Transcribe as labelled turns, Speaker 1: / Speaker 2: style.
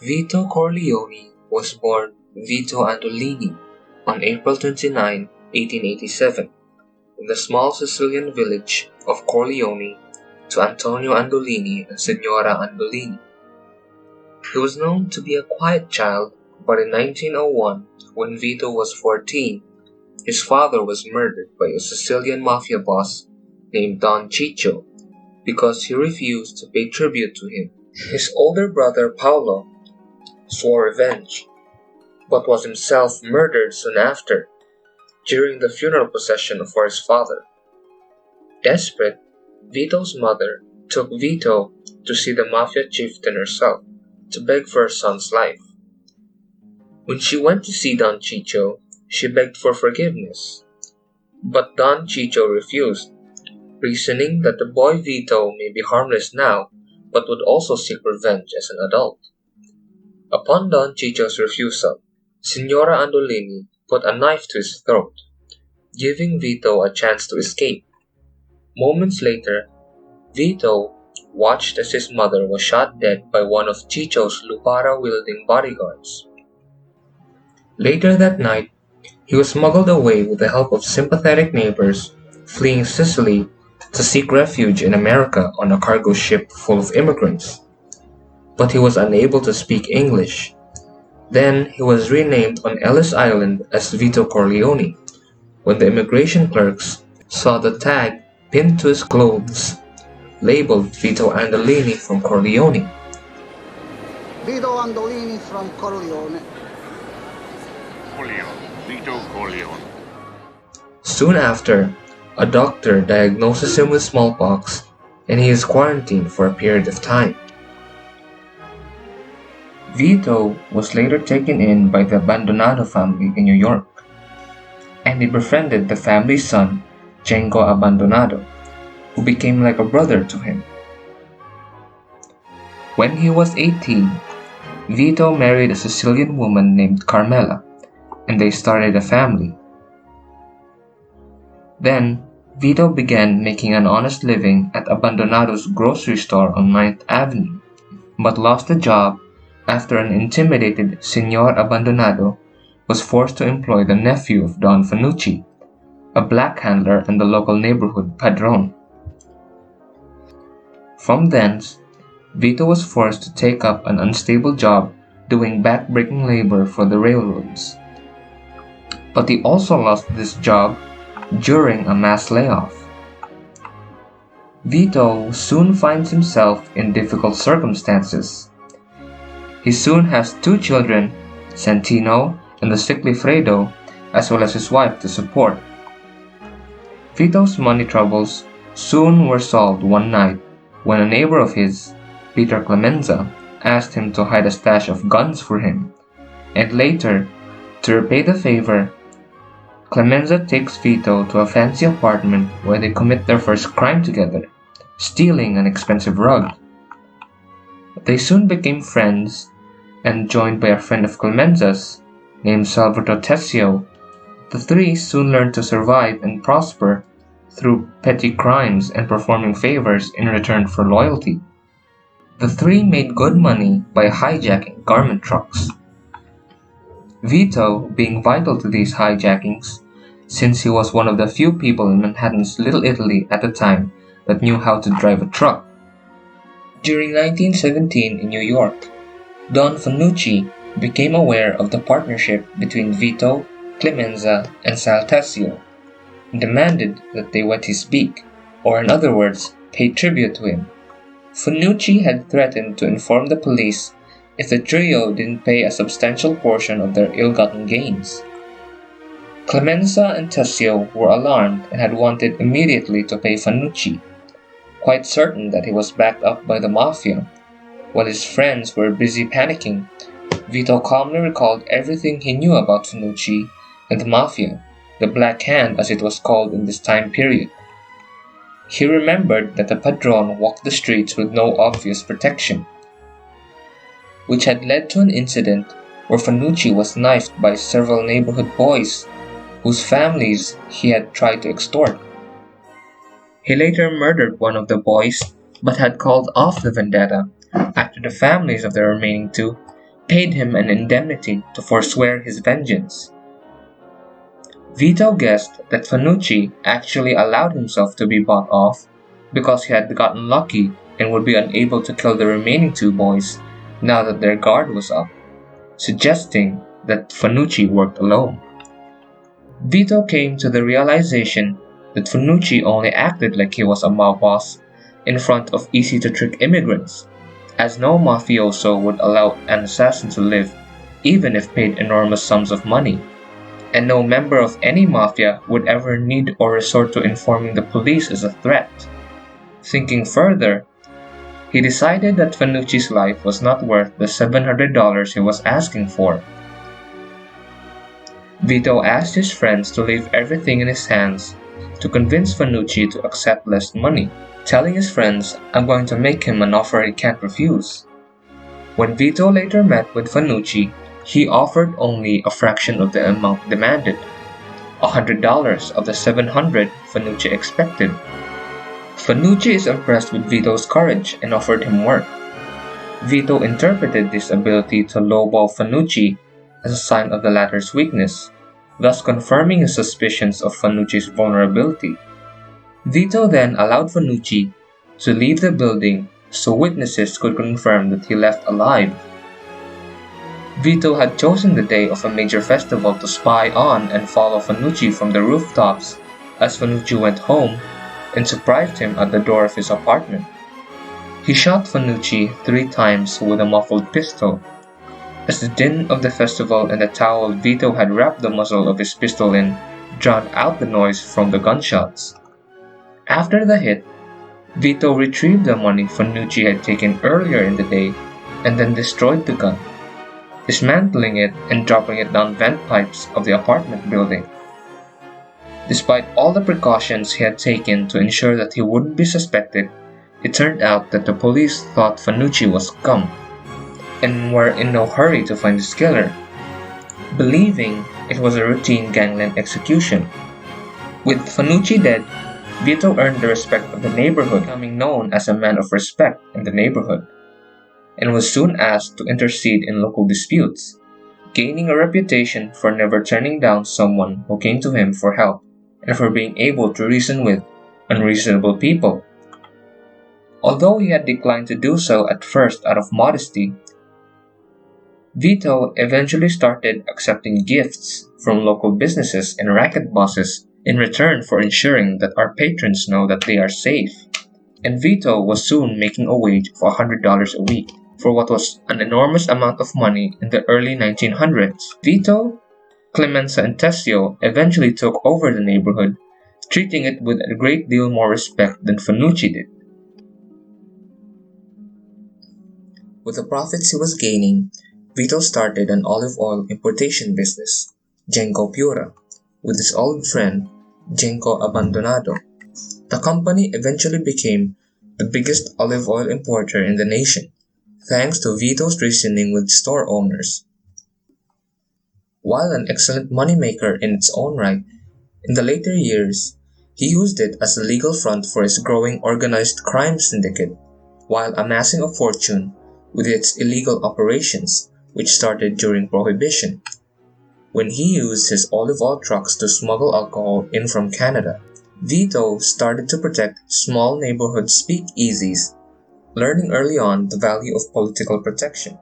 Speaker 1: Vito Corleone was born Vito Andolini on April 29, 1887, in the small Sicilian village of Corleone to Antonio Andolini and Signora Andolini. He was known to be a quiet child, but in 1901, when Vito was 14, his father was murdered by a Sicilian mafia boss named Don Ciccio because he refused to pay tribute to him. His older brother Paolo swore revenge, but was himself murdered soon after, during the funeral procession for his father. Desperate, Vito's mother took Vito to see the mafia chieftain herself to beg for her son's life. When she went to see Don Ciccio, she begged for forgiveness, but Don Ciccio refused, reasoning that the boy Vito may be harmless now, but would also seek revenge as an adult. Upon Don Ciccio's refusal, Signora Andolini put a knife to his throat, giving Vito a chance to escape. Moments later, Vito watched as his mother was shot dead by one of Ciccio's Lupara-wielding bodyguards. Later that night, he was smuggled away with the help of sympathetic neighbors, fleeing Sicily to seek refuge in America on a cargo ship full of immigrants. But he was unable to speak English. Then he was renamed on Ellis Island as Vito Corleone when the immigration clerks saw the tag pinned to his clothes labeled Vito Andolini from Corleone.
Speaker 2: Vito Andolini from Corleone.
Speaker 3: Vito Corleone.
Speaker 1: Soon after, a doctor diagnoses him with smallpox and he is quarantined for a period of time. Vito was later taken in by the Abandonado family in New York, and he befriended the family's son, Cengo Abandonado, who became like a brother to him. When he was 18, Vito married a Sicilian woman named Carmela, and they started a family. Then, Vito began making an honest living at Abandonado's grocery store on 9th Avenue, but lost the job after an intimidated Signor Abandonado was forced to employ the nephew of Don Fanucci, a black handler and the local neighborhood padrone. From thence, Vito was forced to take up an unstable job doing back-breaking labor for the railroads. But he also lost this job during a mass layoff. Vito soon finds himself in difficult circumstances. He soon has 2 children, Santino and the sickly Fredo, as well as his wife to support. Vito's money troubles soon were solved one night when a neighbor of his, Peter Clemenza, asked him to hide a stash of guns for him, and later, to repay the favor, Clemenza takes Vito to a fancy apartment where they commit their first crime together, stealing an expensive rug. They soon became friends, and joined by a friend of Clemenza's, named Salvatore Tessio, the three soon learned to survive and prosper through petty crimes and performing favors in return for loyalty. The three made good money by hijacking garment trucks. Vito being vital to these hijackings, since he was one of the few people in Manhattan's Little Italy at the time that knew how to drive a truck. During 1917 in New York, Don Fanucci became aware of the partnership between Vito, Clemenza, and Saltasio, and demanded that they wet his beak, or in other words, pay tribute to him. Fanucci had threatened to inform the police if the trio didn't pay a substantial portion of their ill-gotten gains. Clemenza and Tessio were alarmed and had wanted immediately to pay Fanucci, quite certain that he was backed up by the mafia. While his friends were busy panicking, Vito calmly recalled everything he knew about Fanucci and the mafia, the Black Hand as it was called in this time period. He remembered that the padrone walked the streets with no obvious protection, which had led to an incident where Fanucci was knifed by several neighborhood boys whose families he had tried to extort. He later murdered one of the boys, but had called off the vendetta after the families of the remaining 2 paid him an indemnity to forswear his vengeance. Vito guessed that Fanucci actually allowed himself to be bought off because he had gotten lucky and would be unable to kill the remaining two boys now that their guard was up, suggesting that Fanucci worked alone. Vito came to the realization that Fanucci only acted like he was a mob boss in front of easy-to-trick immigrants, as no mafioso would allow an assassin to live even if paid enormous sums of money, and no member of any mafia would ever need or resort to informing the police as a threat. Thinking further, he decided that Fanucci's life was not worth the $700 he was asking for. Vito asked his friends to leave everything in his hands to convince Fanucci to accept less money, telling his friends, "I'm going to make him an offer he can't refuse." When Vito later met with Fanucci, he offered only a fraction of the amount demanded, $100 of the $700 Fanucci expected. Fanucci is impressed with Vito's courage and offered him work. Vito interpreted this ability to lowball Fanucci as a sign of the latter's weakness, thus confirming his suspicions of Fanucci's vulnerability. Vito then allowed Fanucci to leave the building so witnesses could confirm that he left alive. Vito had chosen the day of a major festival to spy on and follow Fanucci from the rooftops as Fanucci went home and surprised him at the door of his apartment. He shot Fanucci 3 times with a muffled pistol, as the din of the festival and the towel Vito had wrapped the muzzle of his pistol in drowned out the noise from the gunshots. After the hit, Vito retrieved the money Fanucci had taken earlier in the day and then destroyed the gun, dismantling it and dropping it down vent pipes of the apartment building. Despite all the precautions he had taken to ensure that he wouldn't be suspected, it turned out that the police thought Fanucci was scum and were in no hurry to find his killer, believing it was a routine gangland execution. With Fanucci dead, Vito earned the respect of the neighborhood, becoming known as a man of respect in the neighborhood, and was soon asked to intercede in local disputes, gaining a reputation for never turning down someone who came to him for help and for being able to reason with unreasonable people. Although he had declined to do so at first out of modesty, Vito eventually started accepting gifts from local businesses and racket bosses in return for ensuring that our patrons know that they are safe, and Vito was soon making a wage of $100 a week for what was an enormous amount of money in the early 1900s. Vito, Clemenza, and Tessio eventually took over the neighborhood, treating it with a great deal more respect than Fanucci did. With the profits he was gaining, Vito started an olive oil importation business, Genco Pura, with his old friend, Genco Abandonado. The company eventually became the biggest olive oil importer in the nation, thanks to Vito's reasoning with store owners. While an excellent moneymaker in its own right, in the later years, he used it as a legal front for his growing organized crime syndicate, while amassing a fortune with its illegal operations, which started during Prohibition, when he used his olive oil trucks to smuggle alcohol in from Canada. Vito started to protect small neighborhood speakeasies, learning early on the value of political protection.